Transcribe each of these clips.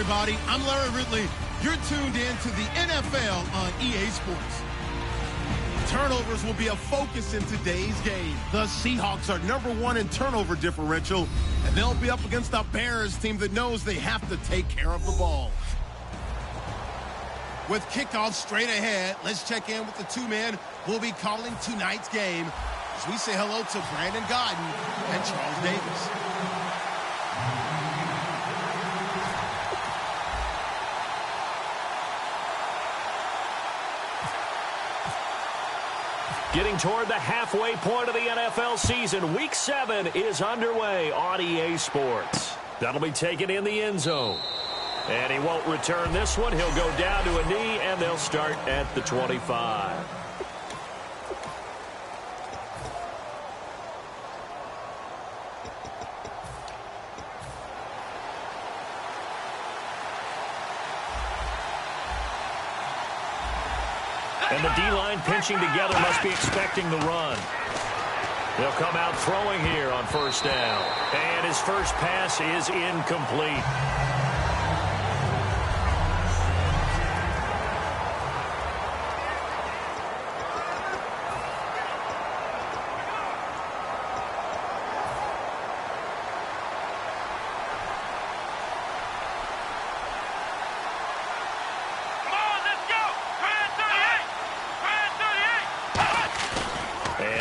everybody. I'm Larry Ridley. You're tuned in to the NFL on EA Sports. Turnovers will be a focus in today's game. The Seahawks are #1 in turnover differential, and they'll be up against a Bears team that knows they have to take care of the ball. With kickoff straight ahead, let's check in with the two men who will be calling tonight's game as we say hello to Brandon Godden and Charles Davis. Getting toward the halfway point of the NFL season, Week 7 is underway on EA Sports. That'll be taken in the end zone. And he won't return this one. He'll go down to a knee, and they'll start at the 25. And the D-line pinching together must be expecting the run. They'll come out throwing here on first down. And his first pass is incomplete.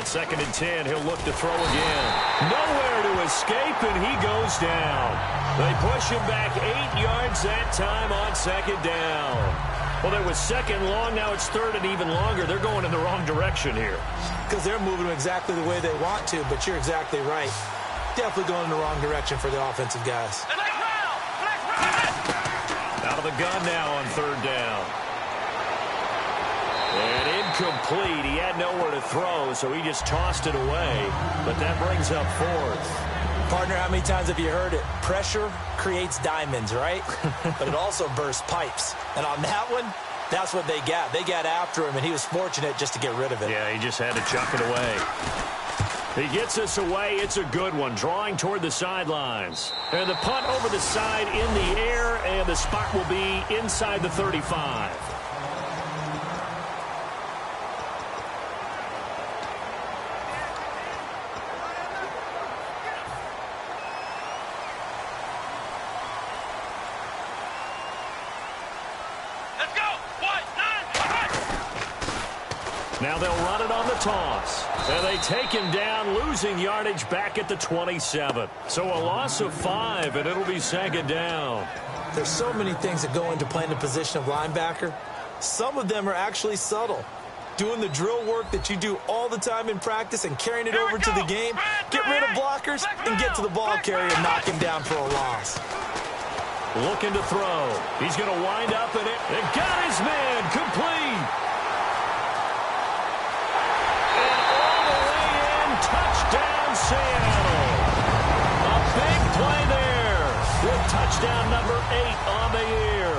Second and 10, he'll look to throw again. Nowhere to escape, and he goes down. They push him back 8 yards that time on second down. Well, there was second long, now it's third and even longer. They're going in the wrong direction here. Because they're moving exactly the way they want to, but you're exactly right. Definitely going in the wrong direction for the offensive guys. Out of the gun now on third down. And incomplete. He had nowhere to throw, so he just tossed it away. But that brings up fourth. Partner, how many times have you heard it? Pressure creates diamonds, right? But it also bursts pipes. And on that one, that's what they got. They got after him, and he was fortunate just to get rid of it. Yeah, he just had to chuck it away. He gets us away. It's a good one, drawing toward the sidelines. And the punt over the side in the air, and the spot will be inside the 35. Now they'll run it on the toss. And they take him down, losing yardage back at the 27. So a loss of 5, and it'll be second down. There's so many things that go into playing the position of linebacker. Some of them are actually subtle. Doing the drill work that you do all the time in practice and carrying it over to the game. Get rid of blockers and get to the ball carrier and knock him down for a loss. Looking to throw. He's going to wind up in it. And got his man complete. Touchdown, Seattle. A big play there with touchdown number 8 on the year.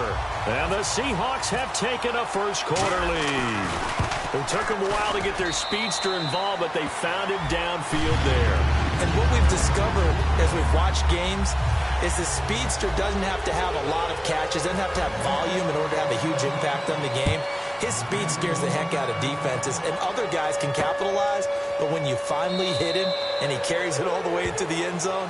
And the Seahawks have taken a first-quarter lead. It took them a while to get their speedster involved, but they found him downfield there. And what we've discovered as we've watched games is the speedster doesn't have to have a lot of catches, doesn't have to have volume in order to have a huge impact on the game. His speed scares the heck out of defenses, and other guys can capitalize, but when you finally hit him and he carries it all the way into the end zone,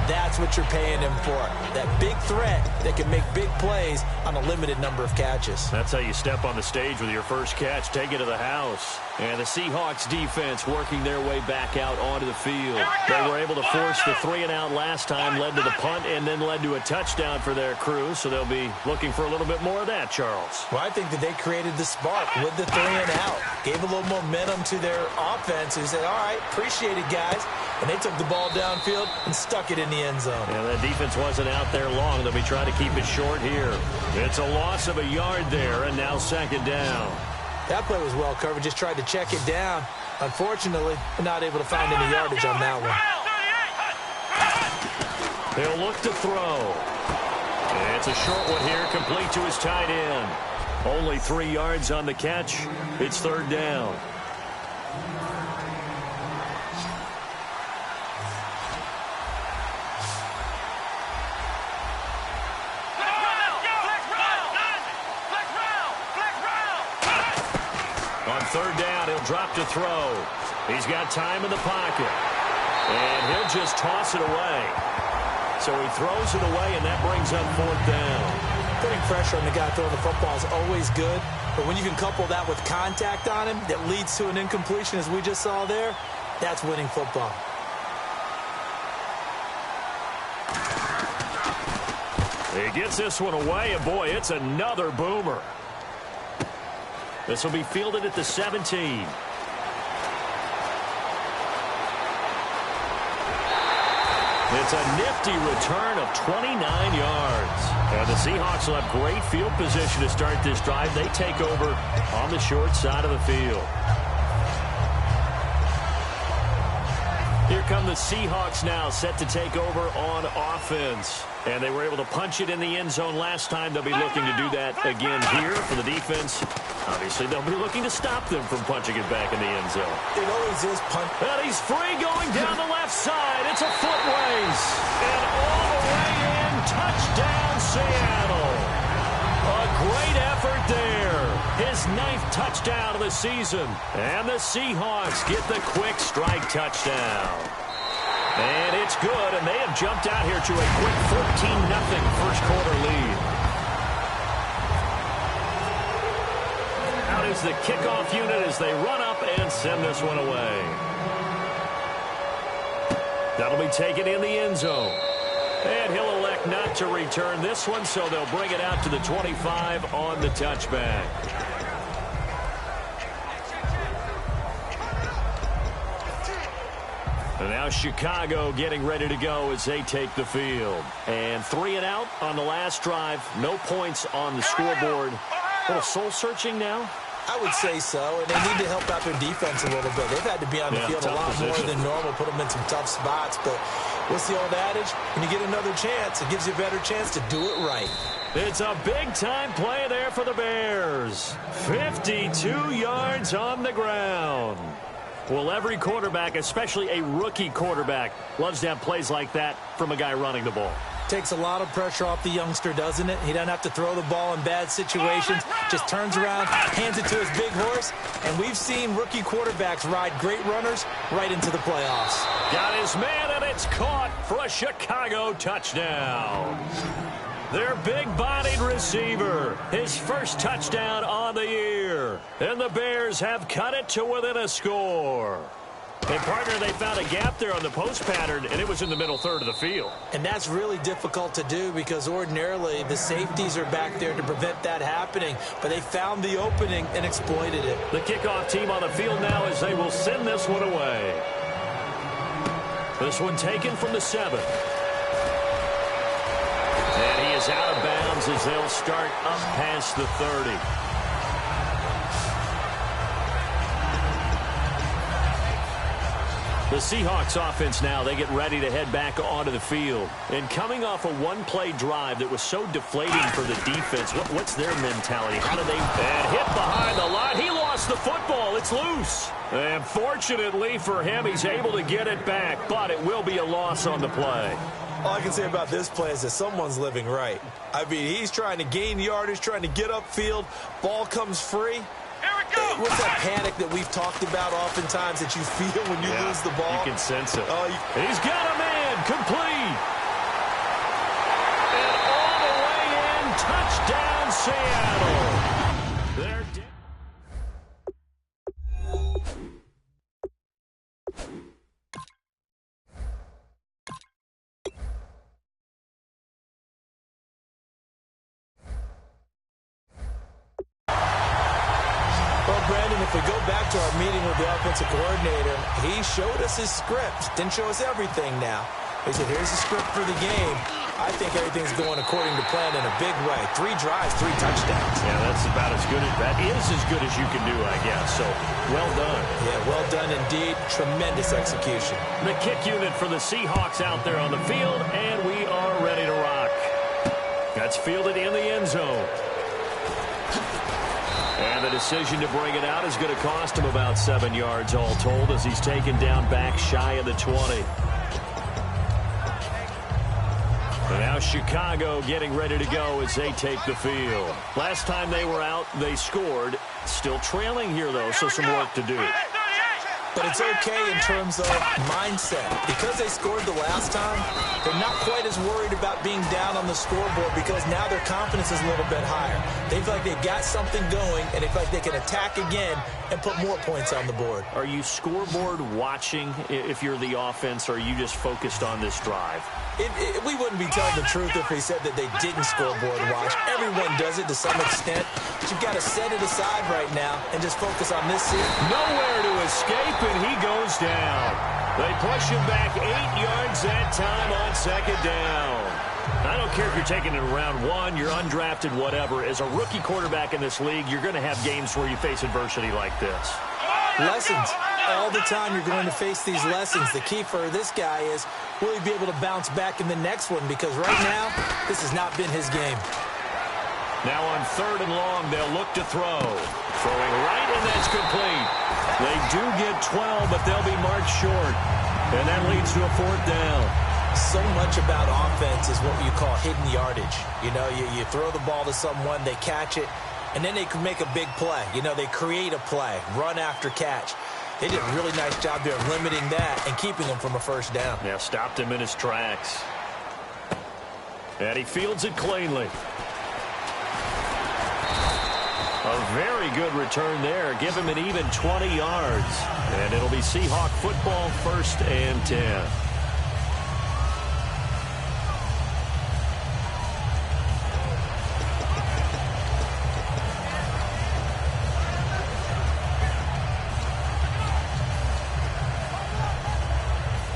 that's what you're paying him for. That big threat that can make big plays on a limited number of catches. That's how you step on the stage with your first catch, take it to the house. And the Seahawks defense working their way back out onto the field. They were able to force the 3-and-out last time, led to the punt, and then led to a touchdown for their crew, so they'll be looking for a little bit more of that, Charles. Well, I think that they created the spark with the 3-and-out. Gave a little momentum to their offense who said, all right, appreciate it, guys. And they took the ball downfield and stuck it in the end zone. Yeah, that defense wasn't out there long. They'll be trying to keep it short here. It's a loss of a yard there, and now second down. That play was well covered. Just tried to check it down. Unfortunately, not able to find any yardage on that one. He'll look to throw. It's a short one here, complete to his tight end. Only 3 yards on the catch. It's third down. On third down, he'll drop to throw. He's got time in the pocket. And he'll just toss it away. So he throws it away, and that brings up fourth down. Putting pressure on the guy throwing the football is always good. But when you can couple that with contact on him that leads to an incompletion, as we just saw there, that's winning football. He gets this one away, and boy, it's another boomer. This will be fielded at the 17. It's a nifty return of 29 yards. And the Seahawks will have great field position to start this drive. They take over on the short side of the field. Here come the Seahawks now, set to take over on offense. And they were able to punch it in the end zone last time. They'll be looking to do that again here for the defense. Obviously, they'll be looking to stop them from punching it back in the end zone. It always is punch. And he's free going down the left side. It's a foot race. And all the way in. Touchdown, Seattle. A great effort there. His 9th touchdown of the season. And the Seahawks get the quick strike touchdown. And it's good, and they have jumped out here to a quick 14-0 first quarter lead. Out is the kickoff unit as they run up and send this one away. That'll be taken in the end zone. And he'll elect not to return this one, so they'll bring it out to the 25 on the touchback. And now Chicago getting ready to go as they take the field. And 3 and out on the last drive. No points on the scoreboard. A little soul-searching now? I would say so, and they need to help out their defense a little bit. They've had to be on the field a lot more than normal, put them in some tough spots. But what's the old adage? When you get another chance, it gives you a better chance to do it right. It's a big-time play there for the Bears. 52 yards on the ground. Well, every quarterback, especially a rookie quarterback, loves to have plays like that from a guy running the ball. Takes a lot of pressure off the youngster, doesn't it? He doesn't have to throw the ball in bad situations. Just turns around, hands it to his big horse. And we've seen rookie quarterbacks ride great runners right into the playoffs. Got his man, and it's caught for a Chicago touchdown. Their big-bodied receiver, his first touchdown on the year. And the Bears have cut it to within a score. And, partner, they found a gap there on the post pattern, and it was in the middle third of the field. And that's really difficult to do because ordinarily the safeties are back there to prevent that happening. But they found the opening and exploited it. The kickoff team on the field now as they will send this one away. This one taken from the 7. And he is out of bounds as they'll start up past the 30. The Seahawks offense now, they get ready to head back onto the field. And coming off a one-play drive that was so deflating for the defense, what's their mentality? How do they... And hit behind the line. He lost the football. It's loose. And fortunately for him, he's able to get it back, but it will be a loss on the play. All I can say about this play is that someone's living right. I mean, he's trying to gain yardage, trying to get upfield. Ball comes free. What's that panic that we've talked about oftentimes that you feel when you lose the ball? You can sense it. He's got a man complete. And all the way in, touchdown Seattle. They're dead. If we go back to our meeting with the offensive coordinator, he showed us his script. Didn't show us everything now. He said, here's the script for the game. I think everything's going according to plan in a big way. 3 drives, 3 touchdowns. Yeah, that's about as good as that is as good as you can do, I guess. So, well done. Yeah, well done indeed. Tremendous execution. The kick unit for the Seahawks out there on the field, and we are ready to rock. That's fielded in the end zone. And the decision to bring it out is going to cost him about 7 yards all told as he's taken down back shy of the 20. And now Chicago getting ready to go as they take the field. Last time they were out, they scored. Still trailing here, though, so some work to do. But it's okay in terms of mindset. Because they scored the last time, they're not quite as worried about being down on the scoreboard because now their confidence is a little bit higher. They feel like they've got something going, and they feel like they can attack again and put more points on the board. Are you scoreboard watching if you're the offense, or are you just focused on this drive? We wouldn't be telling the truth if we said that they didn't scoreboard watch. Everyone does it to some extent, but you've got to set it aside right now and just focus on this season. Nowhere to escape, and he goes down. They push him back 8 yards that time on second down. I don't care if you're taking it in round 1, you're undrafted, whatever. As a rookie quarterback in this league, you're going to have games where you face adversity like this. Lessons. All the time you're going to face these lessons. The key for this guy is, will he be able to bounce back in the next one? Because right now, this has not been his game. Now on 3rd and long, they'll look to throw. Throwing right, and that's complete. They do get 12, but they'll be marked short. And that leads to a 4th down. So much about offense is what you call hidden yardage. You know, you throw the ball to someone, they catch it, and then they can make a big play. You know, they create a play, run after catch. They did a really nice job there of limiting that and keeping him from a 1st down. Yeah, stopped him in his tracks. And he fields it cleanly. A very good return there. Give him an even 20 yards. And it'll be Seahawk football, 1st and 10.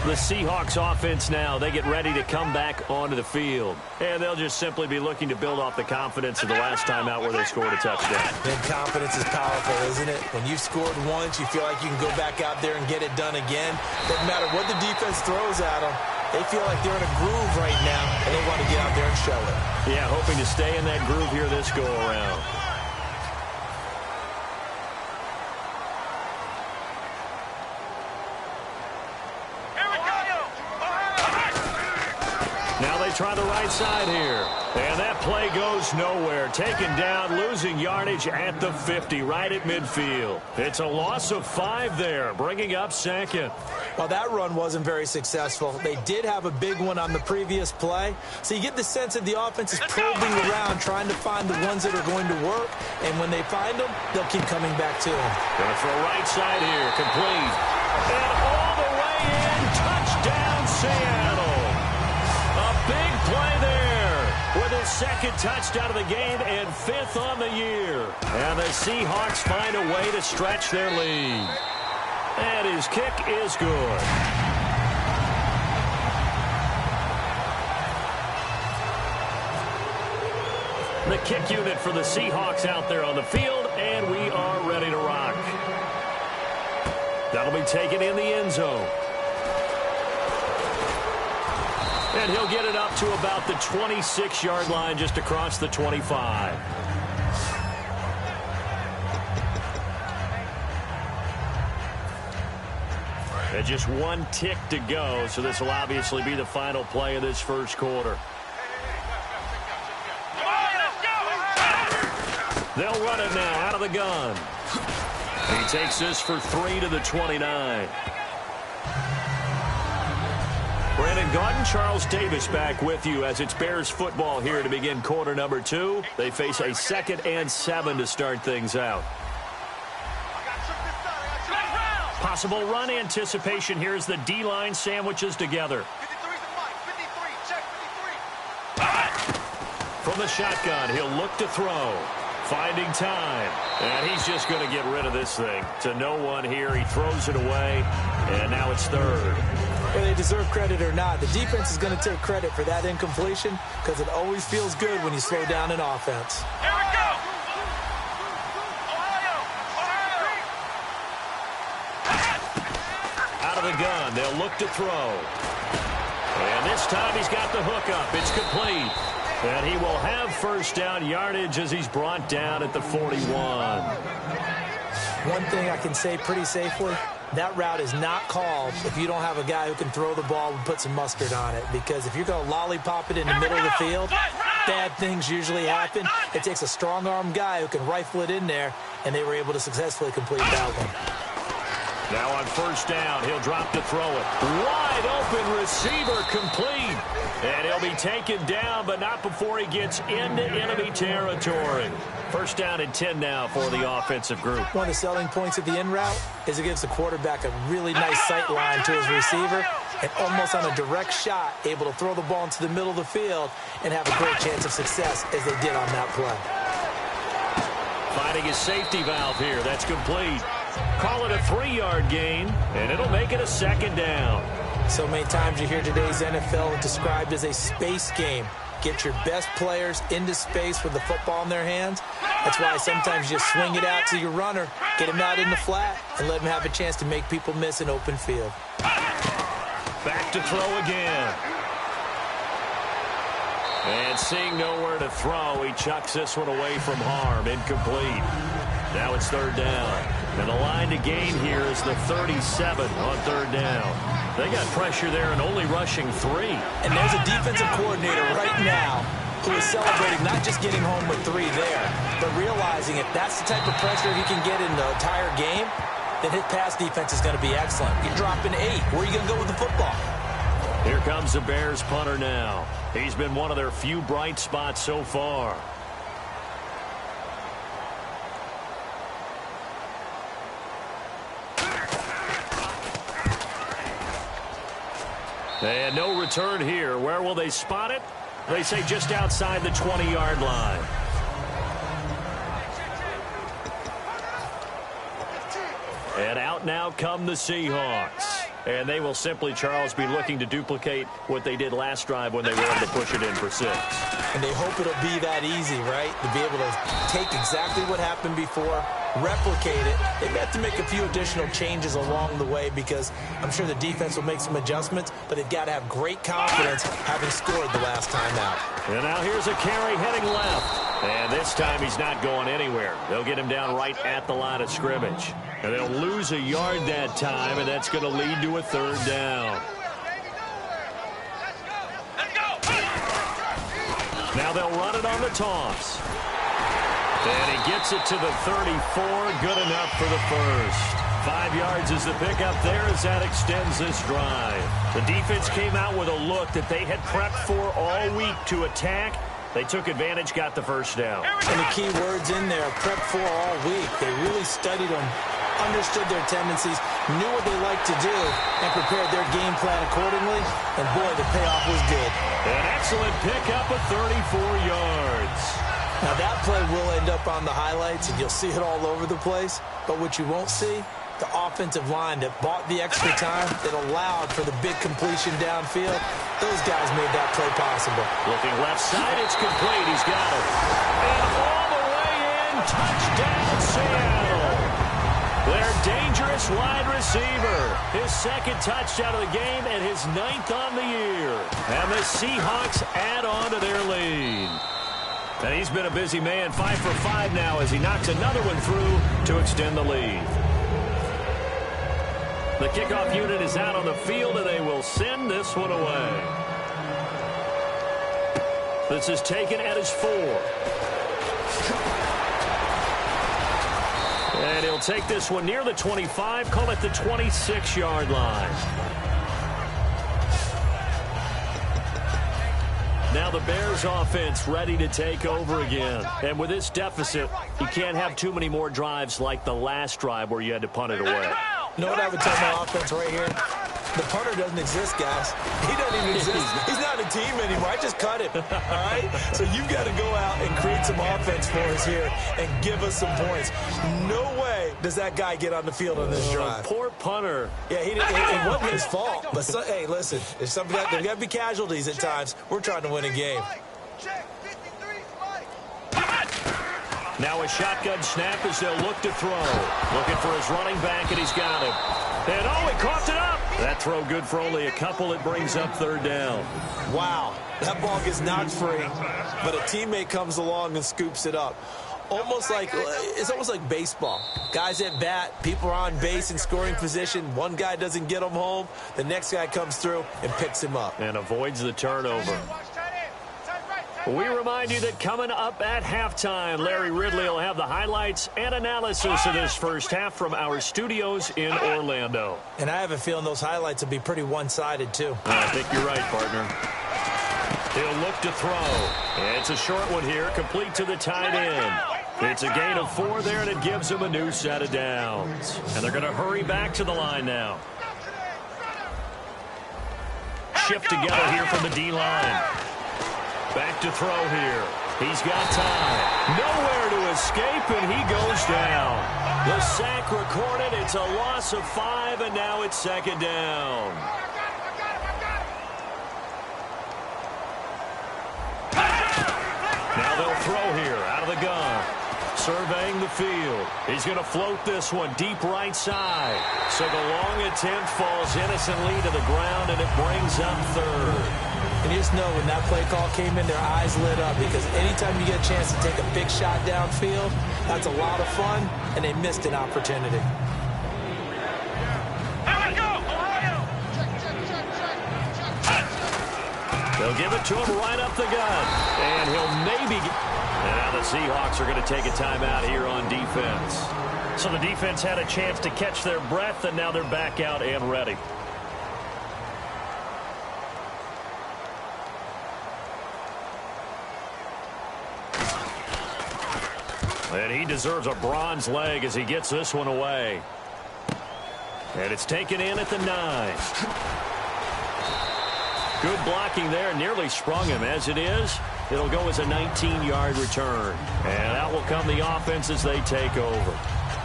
The Seahawks offense now, they get ready to come back onto the field. And they'll just simply be looking to build off the confidence of the last time out where they scored a touchdown. And confidence is powerful, isn't it? When you've scored once, you feel like you can go back out there and get it done again. Doesn't matter what the defense throws at them. They feel like they're in a groove right now, and they want to get out there and show it. Yeah, hoping to stay in that groove here this go-around. Now they try the right side here. And that play goes nowhere. Taken down, losing yardage at the 50, right at midfield. It's a loss of 5 there, bringing up 2nd. Well, that run wasn't very successful. They did have a big one on the previous play. So you get the sense that the offense is probing around, trying to find the ones that are going to work. And when they find them, they'll keep coming back to them. Going to throw right side here, complete. And all the way in, touchdown Seattle. A big play there with his 2nd touchdown of the game and 5th on the year. And the Seahawks find a way to stretch their lead. And his kick is good. The kick unit for the Seahawks out there on the field, and we are ready to rock. That'll be taken in the end zone. And he'll get it up to about the 26-yard line, just across the 25. And just 1 tick to go, so this will obviously be the final play of this 1st quarter. They'll run it now out of the gun. He takes this for 3 to the 29. Brandon Gaudin, Charles Davis back with you as it's Bears football here to begin quarter number 2. They face a 2nd and 7 to start things out. Possible run anticipation here as the D-line sandwiches together. From the shotgun, he'll look to throw. Finding time. And he's just going to get rid of this thing. To no one here. He throws it away. And now it's 3rd. Whether they deserve credit or not, the defense is going to take credit for that incompletion because it always feels good when you slow down an offense. Here we go! Out of the gun, they'll look to throw. And this time he's got the hook up. It's complete. And he will have 1st down yardage as he's brought down at the 41. One thing I can say pretty safely, that route is not called if you don't have a guy who can throw the ball and put some mustard on it. Because if you're going to lollipop it in the middle of the field, bad things usually happen. It takes a strong-arm guy who can rifle it in there and they were able to successfully complete that one. Now on first down, he'll drop to throw it. Wide open receiver, complete. And he'll be taken down, but not before he gets into enemy territory. First down and 10 now for the offensive group. One of the selling points of the in route is it gives the quarterback a really nice sight line to his receiver, and almost on a direct shot, able to throw the ball into the middle of the field and have a great chance of success as they did on that play. Finding his safety valve here. That's complete. Call it a 3-yard gain, and it'll make it a second down. So many times you hear today's NFL described as a space game. Get your best players into space with the football in their hands. That's why sometimes you just swing it out to your runner, get him out in the flat, and let him have a chance to make people miss an open field. Back to throw again. And seeing nowhere to throw, he chucks this one away from harm. Incomplete. Now it's third down. And the line to gain here is the 37 on third down. They got pressure there and only rushing 3. And there's a defensive coordinator right now who is celebrating not just getting home with 3 there, but realizing if that's the type of pressure he can get in the entire game, then his pass defense is going to be excellent. You're dropping 8. Where are you going to go with the football? Here comes the Bears punter now. He's been one of their few bright spots so far. And no return here. Where will they spot it? They say just outside the 20-yard line. And out now come the Seahawks. And they will simply, Charles, be looking to duplicate what they did last drive when they were able to push it in for 6. And they hope it'll be that easy, right? To be able to take exactly what happened before, replicate it. They may have to make a few additional changes along the way because I'm sure the defense will make some adjustments, but they've got to have great confidence having scored the last time out. And now here's a carry heading left. And this time he's not going anywhere. They'll get him down right at the line of scrimmage. And they'll lose a yard that time, and that's going to lead to a third down. Now they'll run it on the toss. And he gets it to the 34. Good enough for the first. 5 yards is the pickup there as that extends this drive. The defense came out with a look that they had prepped for all week to attack. They took advantage, got the first down. And the key words in there, prep for all week. They really studied them, understood their tendencies, knew what they liked to do, and prepared their game plan accordingly. And boy, the payoff was good. An excellent pickup of 34 yards. Now that play will end up on the highlights, and you'll see it all over the place. But what you won't see, the offensive line that bought the extra time, that allowed for the big completion downfield, those guys made that play possible. Looking left side, it's complete. He's got it. And all the way in, touchdown Seattle. Their dangerous wide receiver. His second touchdown of the game and his 9th on the year. And the Seahawks add on to their lead. And he's been a busy man, 5 for 5 now as he knocks another one through to extend the lead. The kickoff unit is out on the field, and they will send this one away. This is taken at his 4. And he'll take this one near the 25, call it the 26-yard line. Now the Bears offense ready to take over again. And with this deficit, you can't have too many more drives like the last drive where you had to punt it away. You know what I would tell my offense right here? The punter doesn't exist, guys. He doesn't even exist. He's not a team anymore. I just cut him, all right? So you've got to go out and create some offense for us here and give us some points. No way does that guy get on the field on this drive. Poor punter. Yeah, it wasn't his fault. But, hey, listen, there's got to be casualties at times. We're trying to win a game. Now a shotgun snap as they'll look to throw. Looking for his running back, and he's got him. And oh, he coughed it up. That throw good for only a couple. It brings up third down. Wow, that ball gets knocked free, but a teammate comes along and scoops it up. It's almost like baseball. Guys at bat, people are on base in scoring position. One guy doesn't get him home. The next guy comes through and picks him up. And avoids the turnover. We remind you that coming up at halftime, Larry Ridley will have the highlights and analysis of this first half from our studios in Orlando. And I have a feeling those highlights will be pretty one-sided, too. I think you're right, partner. He'll look to throw. It's a short one here, complete to the tight end. It's a gain of 4 there, and it gives him a new set of downs. And they're going to hurry back to the line now. Shift together here from the D-line. Back to throw here. He's got time. Nowhere to escape, and he goes down. The sack recorded. It's a loss of 5, and now it's second down. Now they'll throw here out of the gun. Surveying the field. He's going to float this one deep right side. So the long attempt falls innocently to the ground, and it brings up third. And you just know when that play call came in, their eyes lit up, because anytime you get a chance to take a big shot downfield, that's a lot of fun, and they missed an opportunity. They'll give it to him right up the gut, and he'll maybe get... And now the Seahawks are going to take a timeout here on defense. So the defense had a chance to catch their breath, and now they're back out and ready. And he deserves a bronze leg as he gets this one away. And it's taken in at the 9. Good blocking there, nearly sprung him. As it is, it'll go as a 19-yard return. And out will come the offense as they take over.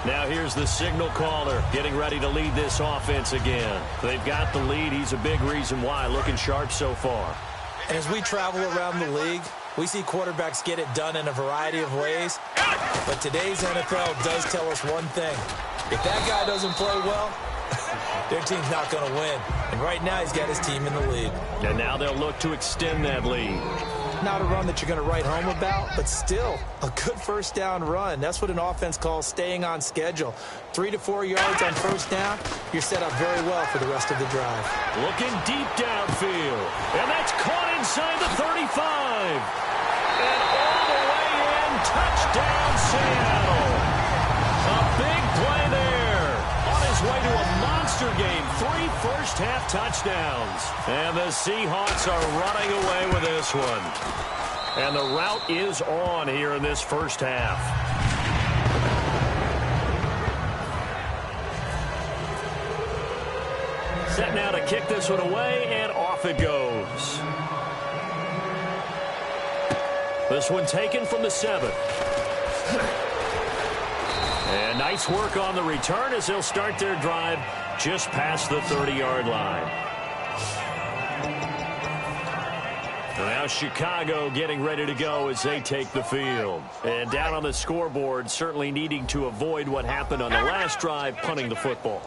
Now here's the signal caller getting ready to lead this offense again. They've got the lead. He's a big reason why, looking sharp so far. And as we travel around the league, we see quarterbacks get it done in a variety of ways. But today's NFL does tell us one thing. If that guy doesn't play well, their team's not going to win. And right now, he's got his team in the lead. And now they'll look to extend that lead. Not a run that you're going to write home about, but still a good first down run. That's what an offense calls staying on schedule. 3 to 4 yards on first down, you're set up very well for the rest of the drive. Looking deep downfield. And that's caught inside the 35. And all the way in, touchdown Seattle. A big play there. On his way to a monster game, 3 first-half touchdowns. And the Seahawks are running away with this one. And the route is on here in this first half. Set now to kick this one away, and off it goes. This one taken from the 7. And nice work on the return as they'll start their drive just past the 30-yard line. Now Chicago getting ready to go as they take the field. And down on the scoreboard, certainly needing to avoid what happened on the last drive, punting the football.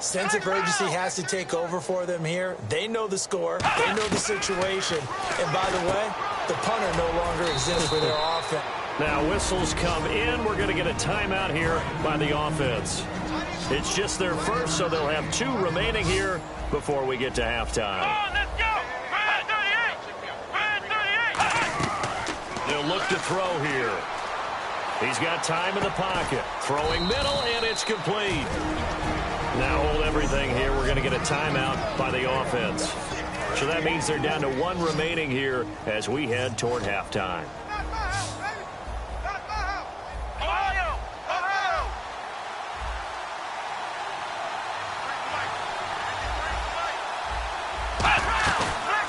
Sense of urgency has to take over for them here. They know the score. They know the situation. And by the way, the punter no longer exists for their offense. Now whistles come in. We're going to get a timeout here by the offense. It's just their first, so they'll have 2 remaining here before we get to halftime. Let's go! Red 38! They'll look to throw here. He's got time in the pocket. Throwing middle, and it's complete. Now hold everything here. We're going to get a timeout by the offense. So that means they're down to 1 remaining here as we head toward halftime.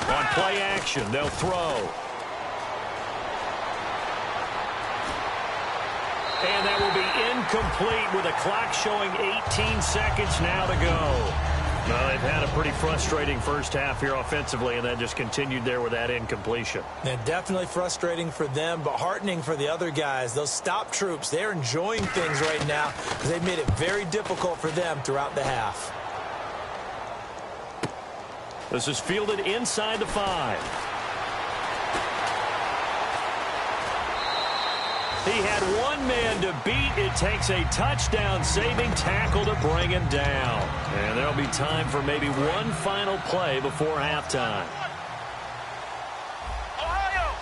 On play action, they'll throw. And that will be incomplete with a clock showing 18 seconds now to go. Well, they've had a pretty frustrating first half here offensively, and then just continued there with that incompletion. And definitely frustrating for them, but heartening for the other guys. Those stop troops, they're enjoying things right now because they've made it very difficult for them throughout the half. This is fielded inside the 5. He had 1 man to beat. It takes a touchdown-saving tackle to bring him down. And there'll be time for maybe 1 final play before halftime. Ohio!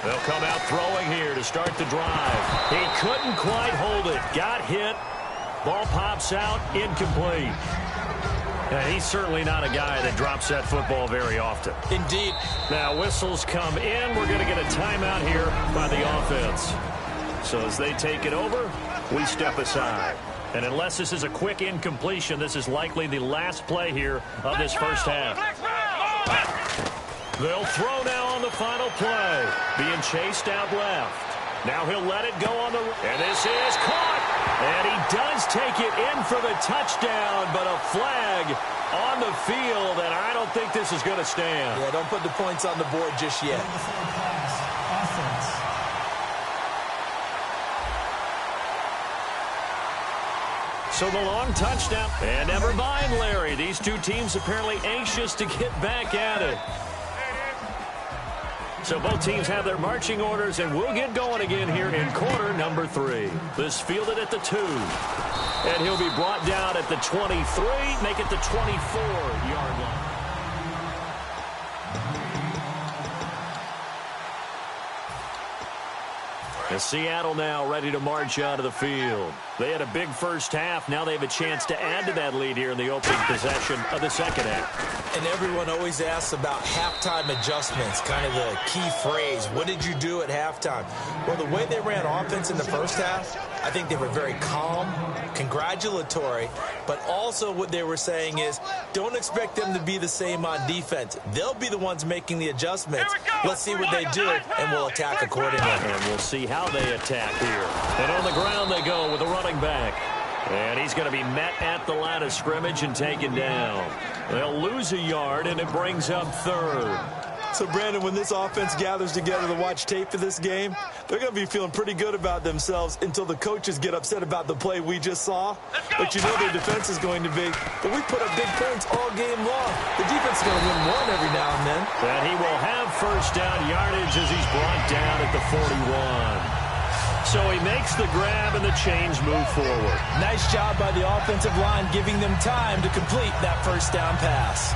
They'll come out throwing here to start the drive. He couldn't quite hold it. Got hit. Ball pops out. Incomplete. And he's certainly not a guy that drops that football very often. Indeed. Now whistles come in. We're going to get a timeout here by the offense. So as they take it over, we step aside. And unless this is a quick incompletion, this is likely the last play here of this first half. They'll throw now on the final play. Being chased out left. Now he'll let it go on the... And this is caught. And he does take it in for the touchdown, but a flag on the field, and I don't think this is going to stand. Yeah, don't put the points on the board just yet. So the long touchdown. And never mind, Larry. These two teams apparently anxious to get back at it. So both teams have their marching orders, and we'll get going again here in quarter number 3. This fielded at the 2. And he'll be brought down at the 23, make it the 24-yard line. And Seattle now ready to march out of the field. They had a big first half. Now they have a chance to add to that lead here in the opening possession of the second half. And everyone always asks about halftime adjustments, kind of the key phrase. What did you do at halftime? Well, the way they ran offense in the first half, I think they were very calm, congratulatory, but also what they were saying is don't expect them to be the same on defense. They'll be the ones making the adjustments. Let's see what they do, and we'll attack accordingly. And we'll see how they attack here. And on the ground they go with a running back. And he's going to be met at the line of scrimmage and taken down. They'll lose a yard, and it brings up third. So, Brandon, when this offense gathers together to watch tape of this game, they're going to be feeling pretty good about themselves until the coaches get upset about the play we just saw. But you know their defense is going to be. But we put up big points all game long. The defense is going to win one every now and then. And he will have first down yardage as he's brought down at the 41. So he makes the grab and the chains move forward. Nice job by the offensive line giving them time to complete that first down pass.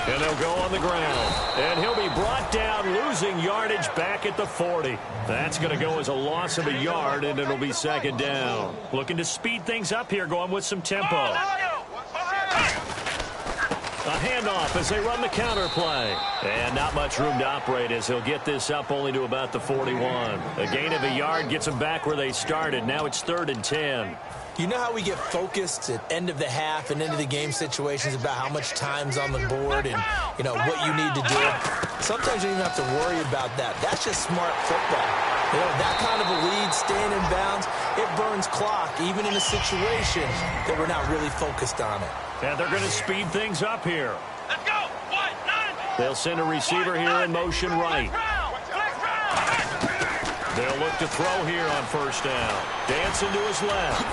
And they'll go on the ground. And he'll be brought down, losing yardage back at the 40. That's going to go as a loss of a yard, and it'll be second down. Looking to speed things up here, going with some tempo. A handoff as they run the counter play. And not much room to operate as he'll get this up only to about the 41. A gain of a yard gets them back where they started. Now it's 3rd and 10. You know how we get focused at end of the half and end of the game situations about how much time's on the board and, you know, what you need to do? Sometimes you don't even have to worry about that. That's just smart football. You know, that kind of a lead, staying in bounds, it burns clock, even in a situation that we're not really focused on it. And they're going to speed things up here. Let's go. They'll send a receiver here in motion right. They'll look to throw here on first down. Dancing to his left.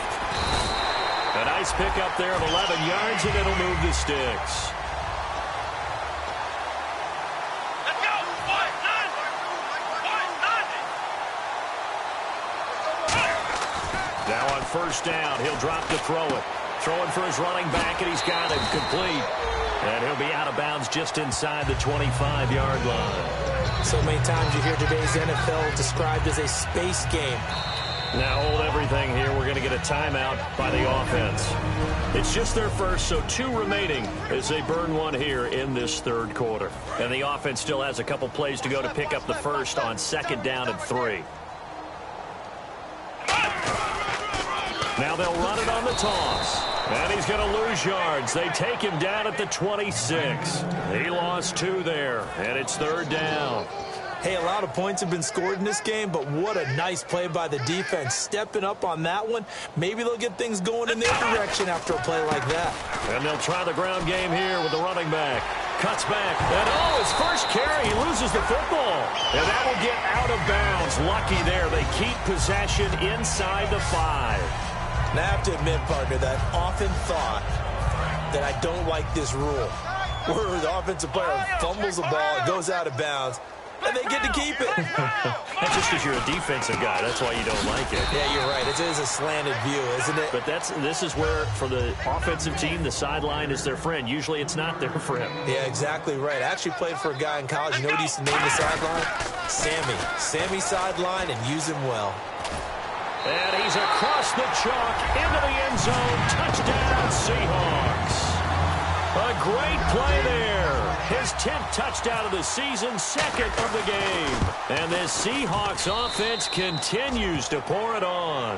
A nice pickup there of 11 yards, and it'll move the sticks. Let's go. Now on first down, he'll drop to throw it. Throwing for his running back, and he's got him complete. And he'll be out of bounds just inside the 25-yard line. So many times you hear today's NFL described as a space game. Now hold everything here. We're going to get a timeout by the offense. It's just their first, so 2 remaining as they burn one here in this third quarter. And the offense still has a couple plays to go to pick up the first on 2nd down and 3. Now they'll run it on the toss. And he's going to lose yards. They take him down at the 26. He lost 2 there, and it's 3rd down. Hey, a lot of points have been scored in this game, but what a nice play by the defense. Stepping up on that one. Maybe they'll get things going in their direction after a play like that. And they'll try the ground game here with the running back. Cuts back. And, his first carry, he loses the football. And that will get out of bounds. Lucky there. They keep possession inside the 5. Now, I have to admit, partner, that I've often thought that I don't like this rule. Where the offensive player fumbles the ball, it goes out of bounds, and they get to keep it. That's just because you're a defensive guy. That's why you don't like it. Yeah, you're right. It is a slanted view, isn't it? But this is where, for the offensive team, the sideline is their friend. Usually it's not their friend. Yeah, exactly right. I actually played for a guy in college. You know what he used to name the sideline? Sammy. Sammy sideline, and use him well. And he's across the chalk into the end zone. Touchdown, Seahawks. A great play there. His 10th touchdown of the season, second of the game. And this Seahawks offense continues to pour it on.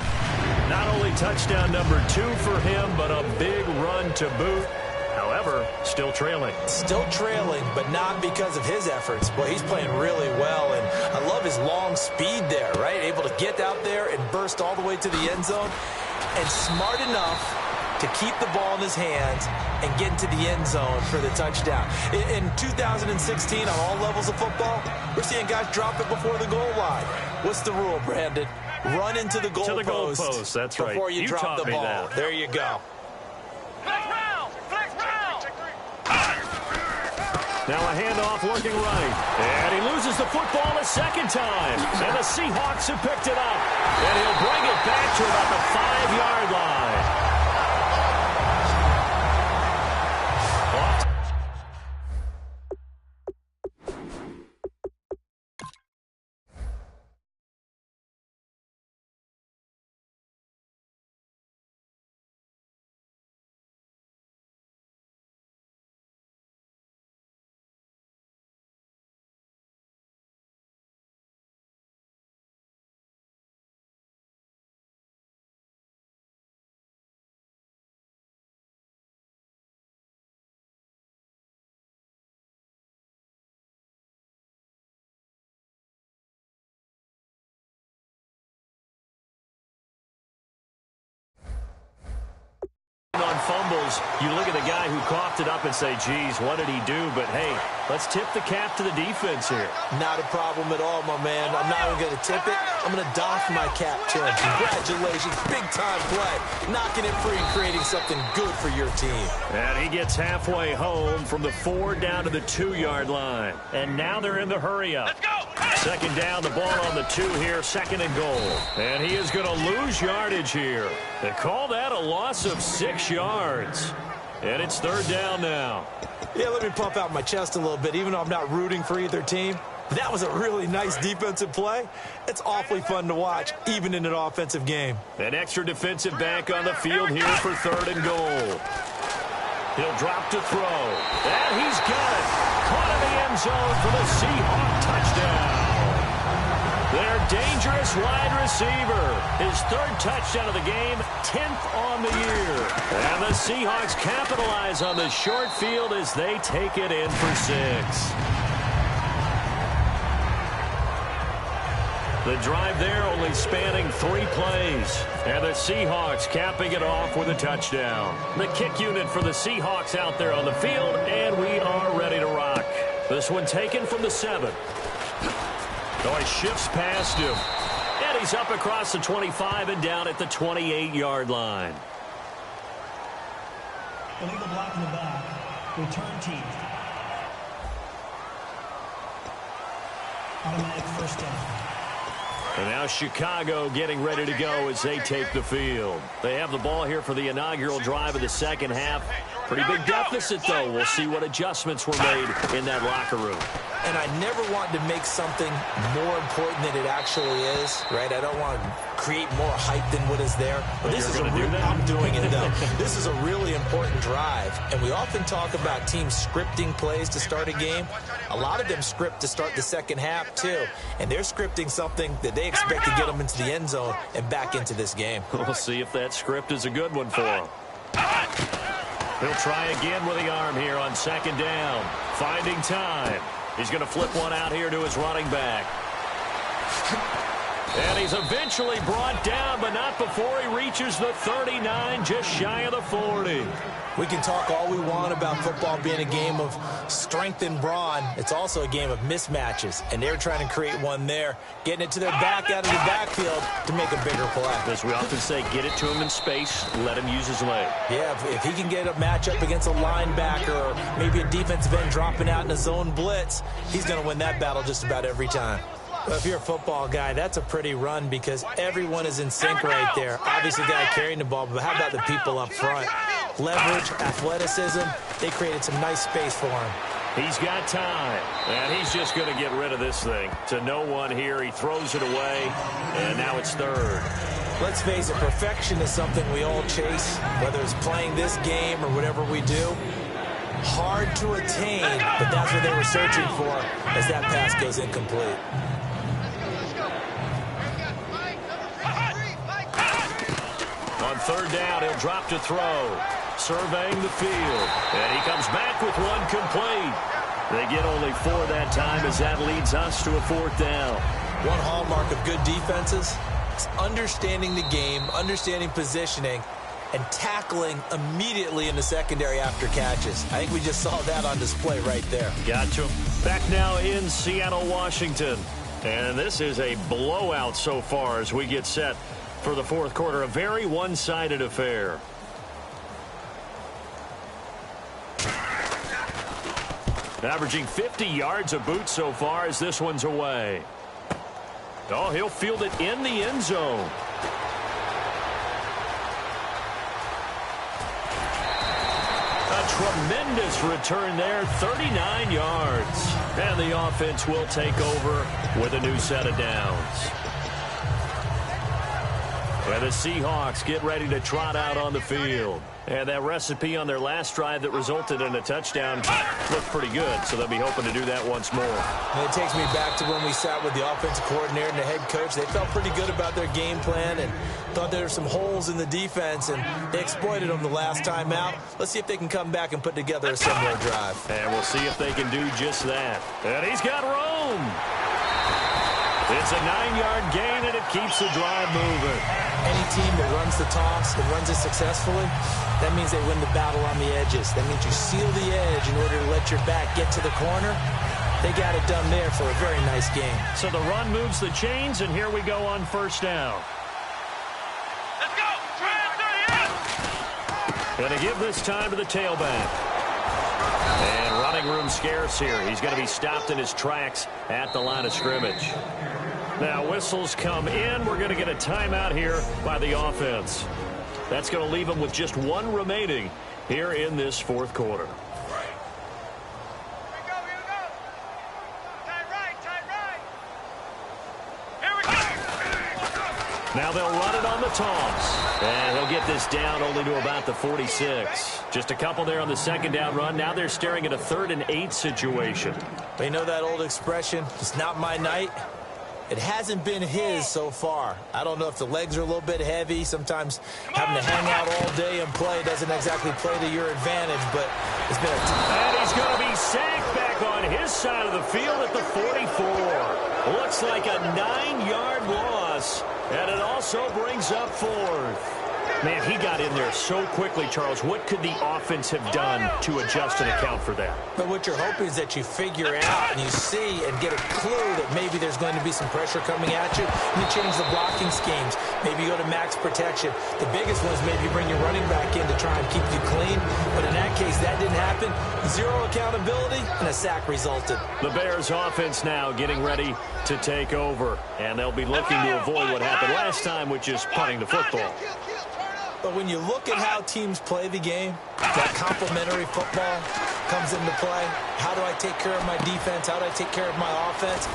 Not only touchdown number 2 for him, but a big run to boot. However, still trailing. Still trailing, but not because of his efforts. Boy, he's playing really well, and I love his long speed there, right? Able to get out there and burst all the way to the end zone, and smart enough to keep the ball in his hands and get into the end zone for the touchdown. In 2016, on all levels of football, we're seeing guys drop it before the goal line. What's the rule, Brandon? Run into the goalpost. That's right. Before you drop the ball. That. There you go. Now a handoff working right. And he loses the football a second time. And the Seahawks have picked it up. And he'll bring it back to about the 5-yard line. On fumbles, you look at the guy who coughed it up and say, geez, what did he do? But, hey, let's tip the cap to the defense here. Not a problem at all, my man. I'm not even going to tip it. I'm going to doff my cap to him. Congratulations. Big-time play. Knocking it free and creating something good for your team. And he gets halfway home from the 4 down to the 2-yard line. And now they're in the hurry-up. Let's go. Second down, the ball on the 2 here, second and goal. And he is going to lose yardage here. They call that a loss of 6 yards. And it's third down now. Yeah, let me pump out my chest a little bit, even though I'm not rooting for either team. That was a really nice defensive play. It's awfully fun to watch, even in an offensive game. An extra defensive back on the field here for third and goal. He'll drop to throw. And he's got it. Caught in the end zone for the Seahawk touchdown. Their dangerous wide receiver. His 3rd touchdown of the game, 10th on the year. And the Seahawks capitalize on the short field as they take it in for 6. The drive there only spanning 3 plays. And the Seahawks capping it off with a touchdown. The kick unit for the Seahawks out there on the field, and we are ready to rock. This one taken from the 7. Oh, he shifts past him. And he's up across the 25 and down at the 28-yard line. Illegal block in the back. Return team. Automatic first down. And now Chicago getting ready to go as they take the field. They have the ball here for the inaugural drive of the second half. Pretty big deficit, though. We'll see what adjustments were made in that locker room. And I never want to make something more important than it actually is, right? I don't want to create more hype than what is there. But this is I'm doing it, though. This is a really important drive. And we often talk about teams scripting plays to start a game. A lot of them script to start the second half, too. And they're scripting something that they expect to get them into the end zone and back into this game. We'll see if that script is a good one for them. He'll try again with the arm here on second down. Finding time. He's going to flip one out here to his running back. And he's eventually brought down, but not before he reaches the 39, just shy of the 40. We can talk all we want about football being a game of strength and brawn. It's also a game of mismatches, and they're trying to create one there, getting it to their back out of the backfield to make a bigger play. As we often say, get it to him in space, let him use his leg. Yeah, if he can get a matchup against a linebacker or maybe a defensive end dropping out in a zone blitz, he's going to win that battle just about every time. Well, if you're a football guy, that's a pretty run because everyone is in sync right there. Obviously, the guy carrying the ball, but how about the people up front? Leverage, athleticism, they created some nice space for him. He's got time, and he's just going to get rid of this thing. To no one here, he throws it away, and now it's third. Let's face it, perfection is something we all chase, whether it's playing this game or whatever we do. Hard to attain, but that's what they were searching for as that pass goes incomplete. On third down, he'll drop to throw. Surveying the field, and he comes back with one complete. They get only 4 that time as that leads us to a 4th down. One hallmark of good defenses is understanding the game, understanding positioning, and tackling immediately in the secondary after catches. I think we just saw that on display right there. Got to him. Back now in Seattle, Washington. And this is a blowout so far as we get set for the 4th quarter. A very one-sided affair. Averaging 50 yards a boot so far as this one's away. Oh, he'll field it in the end zone. A tremendous return there, 39 yards. And the offense will take over with a new set of downs. And the Seahawks get ready to trot out on the field. And that recipe on their last drive that resulted in a touchdown looked pretty good, so they'll be hoping to do that once more. And it takes me back to when we sat with the offensive coordinator and the head coach. They felt pretty good about their game plan and thought there were some holes in the defense, and they exploited them the last time out. Let's see if they can come back and put together a similar drive. And we'll see if they can do just that. And he's got room. It's a 9-yard gain, and it keeps the drive moving. Any team that runs the toss and runs it successfully, that means they win the battle on the edges. That means you seal the edge in order to let your back get to the corner. They got it done there for a very nice game. So the run moves the chains, and here we go on 1st down. Let's go. Try it. Going to give this time to the tailback. And running room scarce here. He's going to be stopped in his tracks at the line of scrimmage. Now whistles come in. We're going to get a timeout here by the offense. That's going to leave them with just 1 remaining here in this 4th quarter. Here we go. Tight right. Here we go. Now they'll run it on the toss. And he'll get this down only to about the 46. Just a couple there on the 2nd down run. Now they're staring at a 3rd and 8 situation. They know that old expression, it's not my night. It hasn't been his so far. I don't know if the legs are a little bit heavy. Sometimes having to hang out all day and play doesn't exactly play to your advantage, but it's been And he's going to be sacked back on his side of the field at the 44. Looks like a 9-yard loss, and it also brings up 4th. Man, he got in there so quickly, Charles. What could the offense have done to adjust and account for that? But what you're hoping is that you figure out and you see and get a clue that maybe there's going to be some pressure coming at you, and you change the blocking schemes. Maybe you go to max protection. The biggest one is maybe you bring your running back in to try and keep you clean. But in that case, that didn't happen. 0 accountability, and a sack resulted. The Bears offense now getting ready to take over, and they'll be looking to avoid what happened last time, which is punting the football. But when you look at how teams play the game, that complementary football comes into play. How do I take care of my defense? How do I take care of my offense?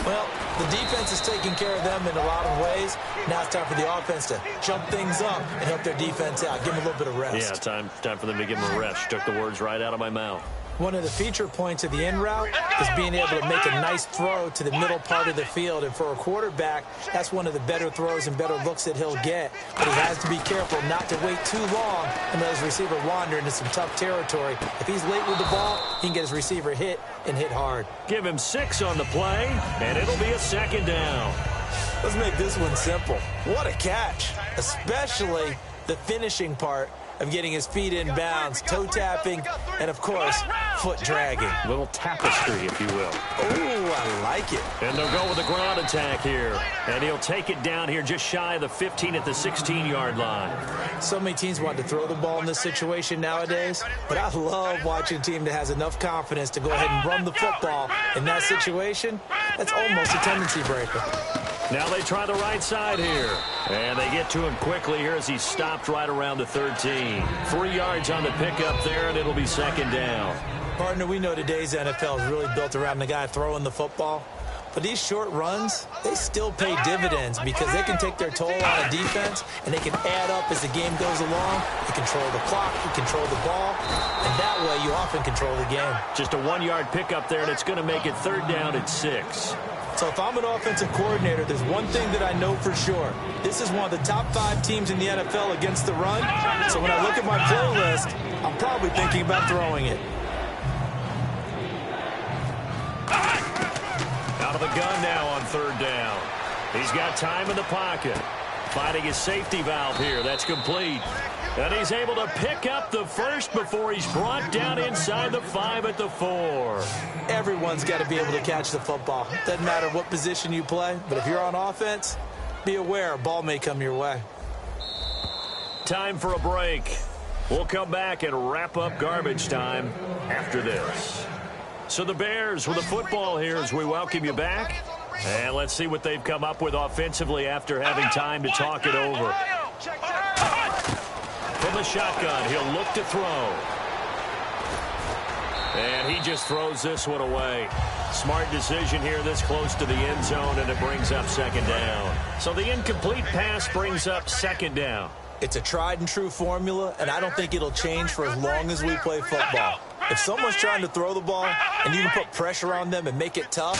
Well, the defense is taking care of them in a lot of ways. Now it's time for the offense to jump things up and help their defense out. Give them a little bit of rest. Yeah, time for them to give them a rest. Took the words right out of my mouth. One of the feature points of the end route is being able to make a nice throw to the middle part of the field. And for a quarterback, that's one of the better throws and better looks that he'll get. But he has to be careful not to wait too long and let his receiver wander into some tough territory. If he's late with the ball, he can get his receiver hit and hit hard. Give him 6 on the play, and it'll be a 2nd down. Let's make this one simple. What a catch, especially the finishing part of getting his feet in bounds, toe tapping, and of course, foot dragging. A little tapestry, if you will. Oh, I like it. And they'll go with the ground attack here. And he'll take it down here just shy of the 15 at the 16-yard line. So many teams want to throw the ball in this situation nowadays, but I love watching a team that has enough confidence to go ahead and run the football in that situation. That's almost a tendency breaker. Now they try the right side here. And they get to him quickly here as he stopped right around the 13. 3 yards on the pickup there, and it'll be second down. Partner, we know today's NFL is really built around the guy throwing the football. But these short runs, they still pay dividends because they can take their toll on a defense, and they can add up as the game goes along. You control the clock, you control the ball, and that way you often control the game. Just a 1-yard pickup there, and it's going to make it third down at 6. So if I'm an offensive coordinator, there's one thing that I know for sure. This is one of the top 5 teams in the NFL against the run. So when I look at my play list, I'm probably thinking about throwing it. Out of the gun now on third down. He's got time in the pocket. Finding his safety valve here. That's complete. And he's able to pick up the first before he's brought down inside the 5 at the 4. Everyone's got to be able to catch the football. Doesn't matter what position you play, but if you're on offense, be aware a ball may come your way. Time for a break. We'll come back and wrap up garbage time after this. So the Bears with the football here as we welcome you back. And let's see what they've come up with offensively after having time to talk it over. From the shotgun, he'll look to throw. And he just throws this one away. Smart decision here this close to the end zone, and it brings up second down. So the incomplete pass brings up second down. It's a tried and true formula, and I don't think it'll change for as long as we play football. If someone's trying to throw the ball and you can put pressure on them and make it tough,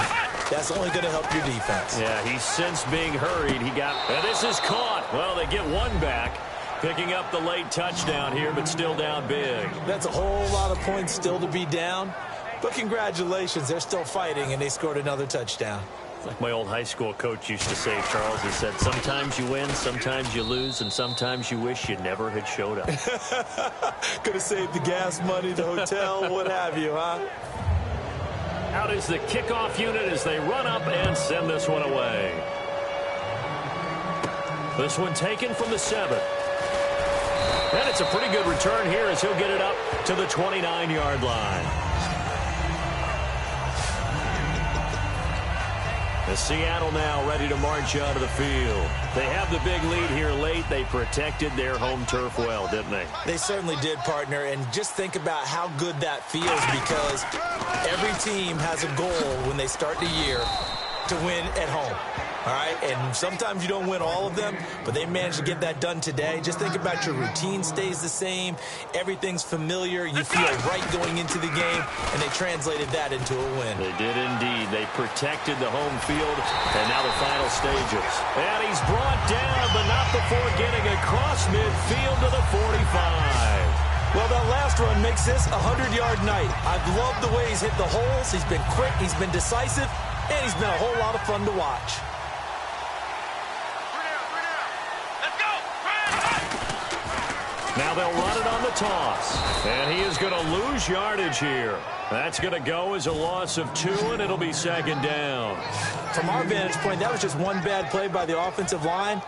that's only going to help your defense. Yeah, he's since being hurried. And this is caught. Well, they get one back. Picking up the late touchdown here, but still down big. That's a whole lot of points still to be down. But congratulations, they're still fighting, and they scored another touchdown. Like my old high school coach used to say, Charles, he said, sometimes you win, sometimes you lose, and sometimes you wish you never had showed up. Could have saved the gas money, the hotel, what have you, huh? Out is the kickoff unit as they run up and send this one away. This one taken from the 7. And it's a pretty good return here as he'll get it up to the 29-yard line. The Seattle now ready to march out of the field. They have the big lead here late. They protected their home turf well, didn't they? They certainly did, partner. And just think about how good that feels, because every team has a goal when they start the year to win at home. All right, and sometimes you don't win all of them, but they managed to get that done today. Just think about your routine stays the same. Everything's familiar. You feel right going into the game, and they translated that into a win. They did indeed. They protected the home field, and now the final stages. And he's brought down, but not before getting across midfield to the 45. Well, that last run makes this a 100-yard night. I've loved the way he's hit the holes. He's been quick, he's been decisive, and he's been a whole lot of fun to watch. Now they'll run it on the toss. And he is going to lose yardage here. That's going to go as a loss of 2, and it'll be second down. From our vantage point, that was just one bad play by the offensive line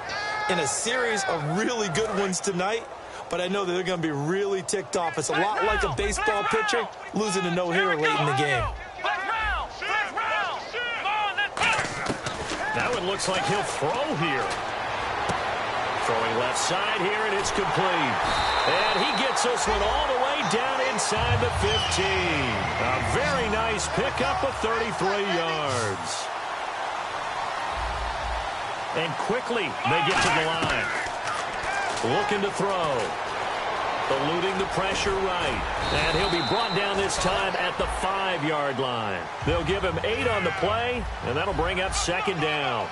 in a series of really good ones tonight. But I know that they're going to be really ticked off. It's a lot like a baseball pitcher losing a no-hitter late in the game. Now it looks like he'll throw here. Throwing left side here, and it's complete. And he gets this one all the way down inside the 15. A very nice pickup of 33 yards. And quickly, they get to the line. Looking to throw. Eluding the pressure right. And he'll be brought down this time at the 5-yard line. They'll give him 8 on the play, and that'll bring up second down.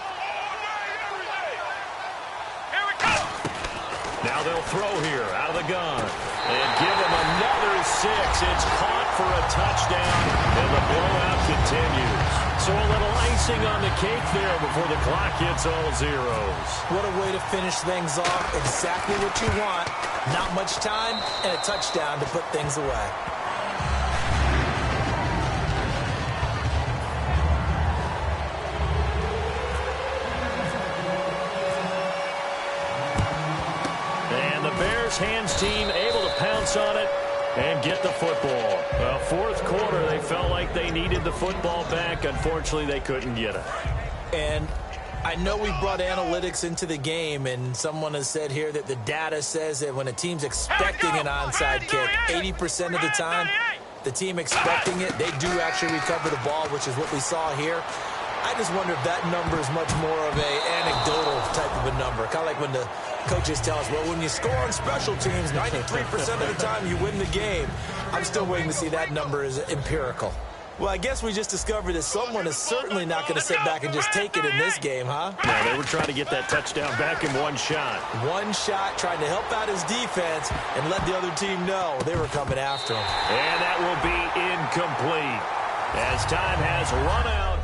Now they'll throw here out of the gun. And give him another 6. It's caught for a touchdown, and the blowout continues. So a little icing on the cake there before the clock hits all zeros. What a way to finish things off. Exactly what you want. Not much time and a touchdown to put things away. Hands team able to pounce on it and get the football. Well, fourth quarter, they felt like they needed the football back. Unfortunately, they couldn't get it. And I know we brought analytics into the game, and someone has said here that the data says that when a team's expecting an onside kick, 80% of the time, the team expecting it, they do actually recover the ball, which is what we saw here. I just wonder if that number is much more of an anecdotal type of a number. Kind of like when the coaches tell us, well, when you score on special teams, 93% of the time you win the game. I'm still waiting to see that number is empirical. Well, I guess we just discovered that someone is certainly not going to sit back and just take it in this game, huh? No, they were trying to get that touchdown back in one shot. One shot, trying to help out his defense and let the other team know they were coming after him. And that will be incomplete as time has run out